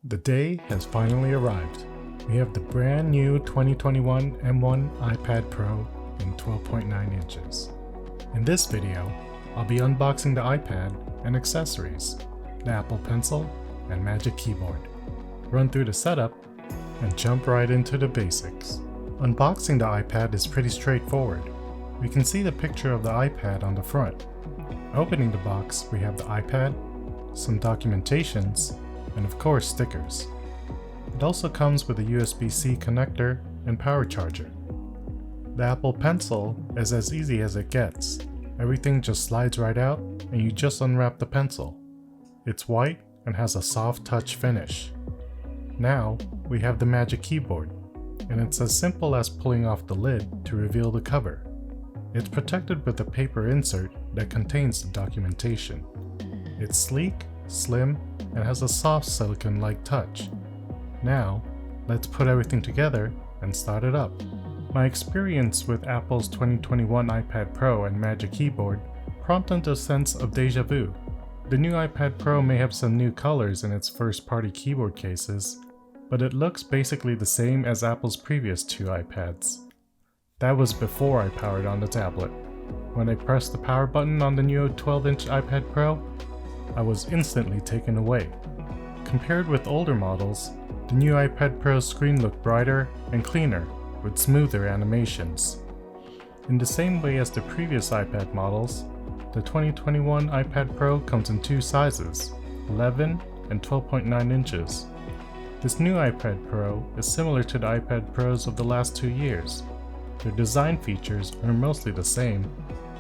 The day has finally arrived. We have the brand new 2021 M1 iPad Pro in 12.9 inches. In this video, I'll be unboxing the iPad and accessories, the Apple Pencil and Magic Keyboard, run through the setup, and jump right into the basics. Unboxing the iPad is pretty straightforward. We can see the picture of the iPad on the front. Opening the box, we have the iPad, some documentations, and of course stickers. It also comes with a USB-C connector and power charger. The Apple Pencil is as easy as it gets. Everything just slides right out and you just unwrap the pencil. It's white and has a soft touch finish. Now we have the Magic Keyboard, and it's as simple as pulling off the lid to reveal the cover. It's protected with a paper insert that contains the documentation. It's sleek, slim, and has a soft silicone-like touch. Now, let's put everything together and start it up. My experience with Apple's 2021 iPad Pro and Magic Keyboard prompted a sense of deja vu. The new iPad Pro may have some new colors in its first-party keyboard cases, but it looks basically the same as Apple's previous two iPads. That was before I powered on the tablet. When I pressed the power button on the new 12-inch iPad Pro, I was instantly taken away. Compared with older models, the new iPad Pro's screen looked brighter and cleaner, with smoother animations. In the same way as the previous iPad models, the 2021 iPad Pro comes in two sizes, 11 and 12.9 inches. This new iPad Pro is similar to the iPad Pros of the last 2 years. Their design features are mostly the same,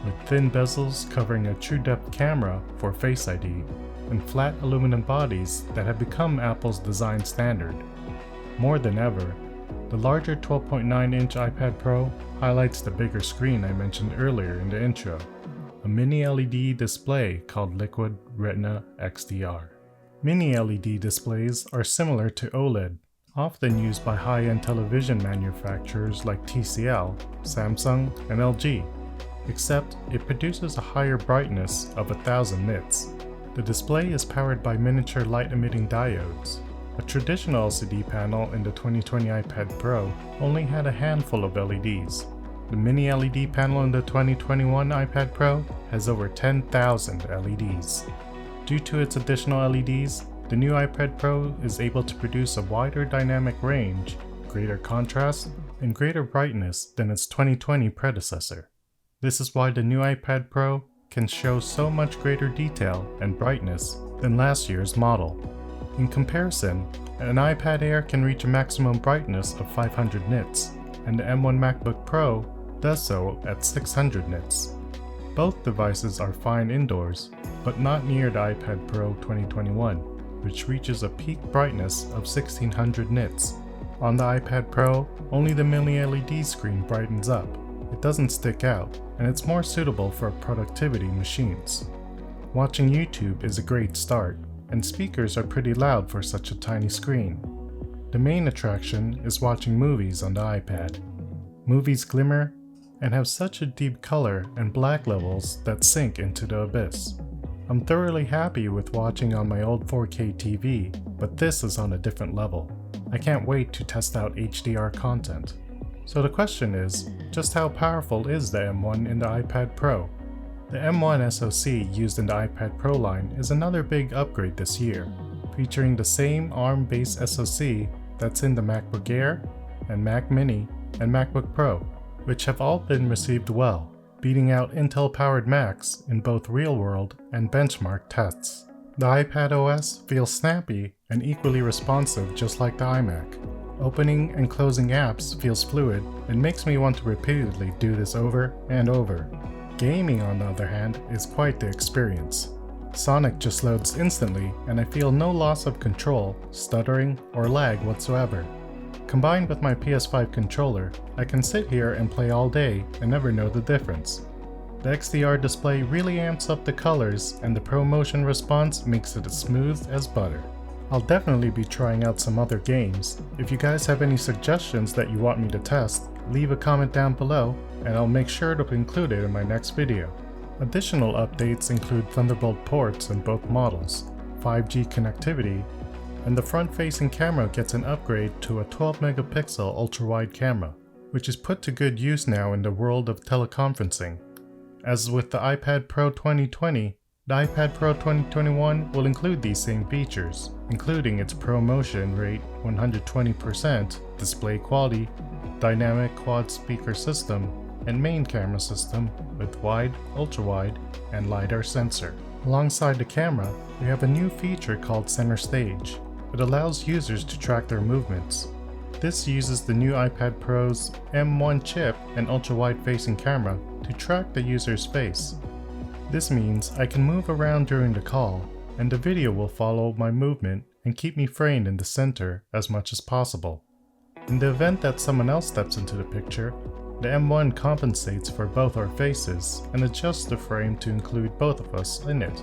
with thin bezels covering a true-depth camera for Face ID, and flat aluminum bodies that have become Apple's design standard. More than ever, the larger 12.9-inch iPad Pro highlights the bigger screen I mentioned earlier in the intro, a mini LED display called Liquid Retina XDR. Mini LED displays are similar to OLED, often used by high-end television manufacturers like TCL, Samsung, and LG, except it produces a higher brightness of 1000 nits. The display is powered by miniature light-emitting diodes. A traditional LCD panel in the 2020 iPad Pro only had a handful of LEDs. The mini LED panel in the 2021 iPad Pro has over 10,000 LEDs. Due to its additional LEDs, the new iPad Pro is able to produce a wider dynamic range, greater contrast, and greater brightness than its 2020 predecessor. This is why the new iPad Pro can show so much greater detail and brightness than last year's model. In comparison, an iPad Air can reach a maximum brightness of 500 nits, and the M1 MacBook Pro does so at 600 nits. Both devices are fine indoors, but not near the iPad Pro 2021, which reaches a peak brightness of 1600 nits. On the iPad Pro, only the mini LED screen brightens up. It doesn't stick out, and it's more suitable for productivity machines. Watching YouTube is a great start, and speakers are pretty loud for such a tiny screen. The main attraction is watching movies on the iPad. Movies glimmer and have such a deep color and black levels that sink into the abyss. I'm thoroughly happy with watching on my old 4K TV, but this is on a different level. I can't wait to test out HDR content. So the question is, just how powerful is the M1 in the iPad Pro? The M1 SoC used in the iPad Pro line is another big upgrade this year, featuring the same ARM-based SoC that's in the MacBook Air and Mac Mini and MacBook Pro, which have all been received well, beating out Intel-powered Macs in both real-world and benchmark tests. The iPad OS feels snappy and equally responsive just like the iMac. Opening and closing apps feels fluid and makes me want to repeatedly do this over and over. Gaming, on the other hand, is quite the experience. Sonic just loads instantly and I feel no loss of control, stuttering, or lag whatsoever. Combined with my PS5 controller, I can sit here and play all day and never know the difference. The XDR display really amps up the colors, and the ProMotion response makes it as smooth as butter. I'll definitely be trying out some other games. If you guys have any suggestions that you want me to test, leave a comment down below and I'll make sure to include it in my next video. Additional updates include Thunderbolt ports in both models, 5G connectivity, and the front-facing camera gets an upgrade to a 12 megapixel ultra-wide camera, which is put to good use now in the world of teleconferencing. As with the iPad Pro 2020, the iPad Pro 2021 will include these same features, including its ProMotion rate 120%, display quality, dynamic quad speaker system, and main camera system with wide, ultra-wide, and LiDAR sensor. Alongside the camera, we have a new feature called Center Stage. It allows users to track their movements. This uses the new iPad Pro's M1 chip and ultra-wide facing camera to track the user's face. This means I can move around during the call, and the video will follow my movement and keep me framed in the center as much as possible. In the event that someone else steps into the picture, the M1 compensates for both our faces and adjusts the frame to include both of us in it.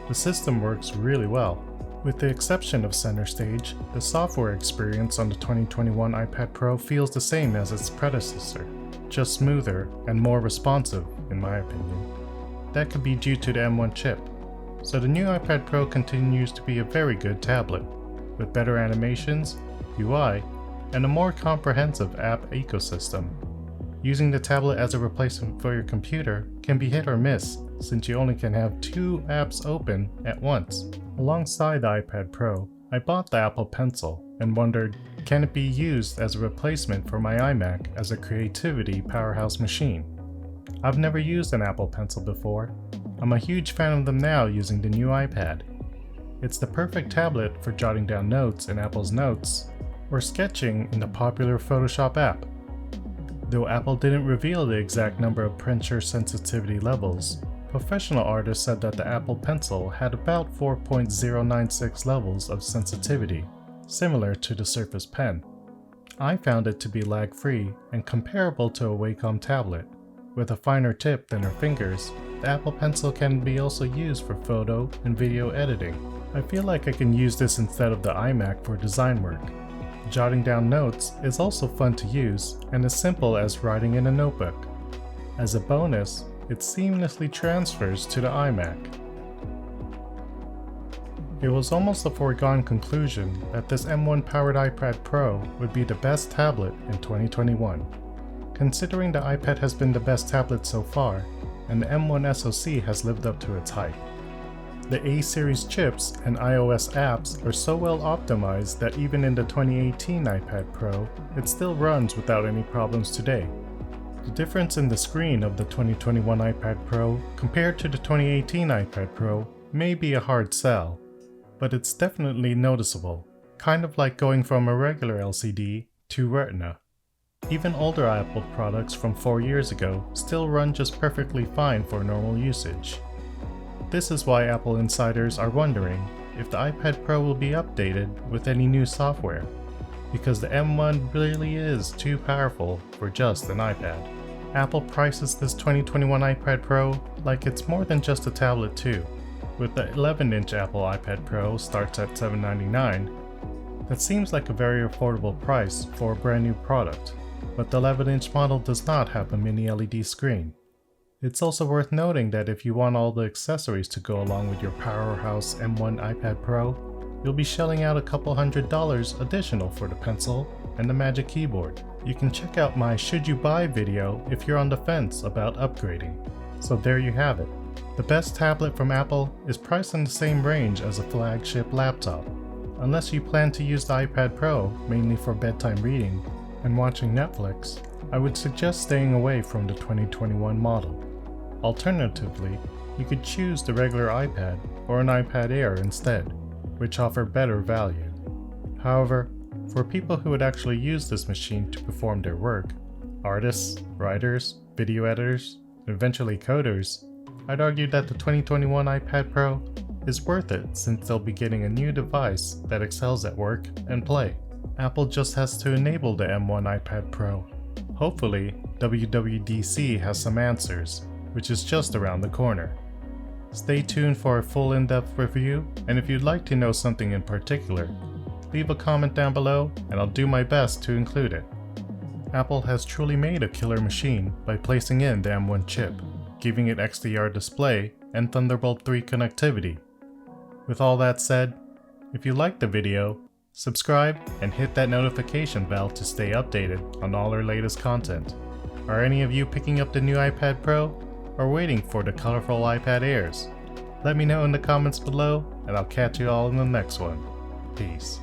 The system works really well. With the exception of Center Stage, the software experience on the 2021 iPad Pro feels the same as its predecessor, just smoother and more responsive in my opinion. That could be due to the M1 chip. So the new iPad Pro continues to be a very good tablet, with better animations, UI, and a more comprehensive app ecosystem. Using the tablet as a replacement for your computer can be hit or miss, since you only can have 2 apps open at once. Alongside the iPad Pro, I bought the Apple Pencil and wondered, can it be used as a replacement for my iMac as a creativity powerhouse machine? I've never used an Apple Pencil before. I'm a huge fan of them now using the new iPad. It's the perfect tablet for jotting down notes in Apple's Notes or sketching in the popular Photoshop app. Though Apple didn't reveal the exact number of printer sensitivity levels, professional artists said that the Apple Pencil had about 4.096 levels of sensitivity, similar to the Surface Pen. I found it to be lag-free and comparable to a Wacom tablet. With a finer tip than our fingers, the Apple Pencil can be also used for photo and video editing. I feel like I can use this instead of the iMac for design work. Jotting down notes is also fun to use and as simple as writing in a notebook. As a bonus, it seamlessly transfers to the iMac. It was almost a foregone conclusion that this M1 powered iPad Pro would be the best tablet in 2021. Considering the iPad has been the best tablet so far, and the M1 SoC has lived up to its hype. The A-series chips and iOS apps are so well optimized that even in the 2018 iPad Pro, it still runs without any problems today. The difference in the screen of the 2021 iPad Pro compared to the 2018 iPad Pro may be a hard sell, but it's definitely noticeable, kind of like going from a regular LCD to Retina. Even older Apple products from 4 years ago still run just perfectly fine for normal usage. This is why Apple insiders are wondering if the iPad Pro will be updated with any new software, because the M1 really is too powerful for just an iPad. Apple prices this 2021 iPad Pro like it's more than just a tablet too, with the 11-inch Apple iPad Pro starts at $799. That seems like a very affordable price for a brand new product. But the 11-inch model does not have a mini LED screen. It's also worth noting that if you want all the accessories to go along with your powerhouse M1 iPad Pro, you'll be shelling out a couple $100 additional for the pencil and the Magic Keyboard. You can check out my Should You Buy video if you're on the fence about upgrading. So there you have it. The best tablet from Apple is priced in the same range as a flagship laptop. Unless you plan to use the iPad Pro mainly for bedtime reading and watching Netflix, I would suggest staying away from the 2021 model. Alternatively, you could choose the regular iPad or an iPad Air instead, which offer better value. However, for people who would actually use this machine to perform their work, artists, writers, video editors, and eventually coders, I'd argue that the 2021 iPad Pro is worth it since they'll be getting a new device that excels at work and play. Apple just has to enable the M1 iPad Pro. Hopefully, WWDC has some answers, which is just around the corner. Stay tuned for a full in-depth review, and if you'd like to know something in particular, leave a comment down below and I'll do my best to include it. Apple has truly made a killer machine by placing in the M1 chip, giving it XDR display and Thunderbolt 3 connectivity. With all that said, if you liked the video, Subscribe and hit that notification bell to stay updated on all our latest content. Are any of you picking up the new iPad Pro or waiting for the colorful iPad Airs? Let me know in the comments below and I'll catch you all in the next one. Peace.